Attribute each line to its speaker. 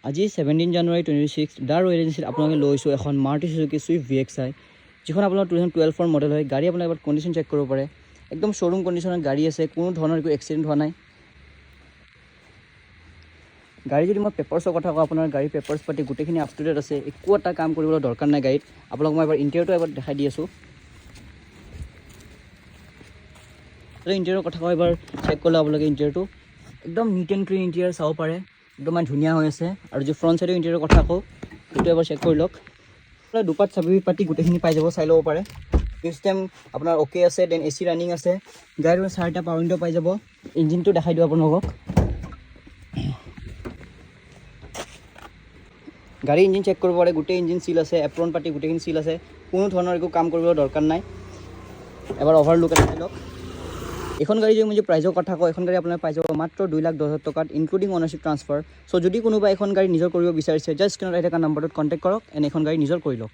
Speaker 1: আজি 17 জানুৱাৰী 26 দা ৰয়েল এজেঞ্চিত আপোনালোকে লৈছোঁ এখন মাৰুতি চুজুকি ছুইফ্ট VXI, যিখন আপোনাৰ 2012 মডেল হয়। গাড়ী আপোনাৰ এবাৰ কণ্ডিশ্যন চেক কৰিব পাৰে, একদম শ্ব'ৰুম কণ্ডিশ্যনৰ গাড়ী আছে, কোনো ধৰণৰ একো এক্সিডেণ্ট হোৱা নাই। গাড়ী যদি মই পেপাৰ্ছৰ কথা কওঁ, আপোনাৰ গাড়ী পেপাৰ্ছ পাতি গোটেইখিনি আপ টু ডেট আছে, একো এটা কাম কৰিবলৈ দৰকাৰ নাই গাড়ীত। আপোনালোক মই এবাৰ ইণ্টেৰিয়ৰটো এবাৰ দেখাই দি আছোঁ। ইণ্টেৰিয়ৰৰ কথা কওঁ, এবাৰ চেক কৰিলে আপোনালোকে ইণ্টেৰিয়ৰটো একদম নিট এণ্ড ক্লিন ইণ্টেৰিয়ৰ চাব পাৰে, একদম মানে ধুনীয়া হৈ আছে। আৰু যদি ফ্ৰণ্ট চাইডৰ ইণ্টেৰিয়ৰৰ কথা কওঁ, সেইটো এবাৰ চেক কৰি লওক। আপোনাৰ দুপাট চাবি পাতি গোটেইখিনি পাই যাব, চাই ল'ব পাৰে। চিষ্টেম আপোনাৰ অ'কে আছে, দেন AC ৰানিং আছে। গাড়ীৰ 4টা পাৱাৰ উইণ্ডো পাই যাব। ইঞ্জিনটো দেখাই দিওঁ আপোনালোকক। গাড়ী ইঞ্জিন চেক কৰিব পাৰে, গোটেই ইঞ্জিন চিল আছে, এপ্ৰন পাতি গোটেইখিনি চিল আছে, কোনো ধৰণৰ একো কাম কৰিবলৈ দৰকাৰ নাই। এবাৰ অভাৰলুক এটা চাই লওক। এখন গাড়ী যদি মই প্ৰাইজৰ কথা কওঁ, এখন গাড়ী আপোনাৰ পাই যাব মাত্ৰ 2,10,000 টকাত, ইনক্লুডিং অনাৰশ্বিপ ট্ৰান্সফাৰ। চ' যদি কোনোবা এখন গাড়ী নিজৰ কৰিব বিচাৰিছে, জাষ্ট স্ক্ৰীনত আহি থকা নম্বৰটোত কণ্টেক্ট কৰক, এখন গাড়ী নিজৰ কৰি লওক।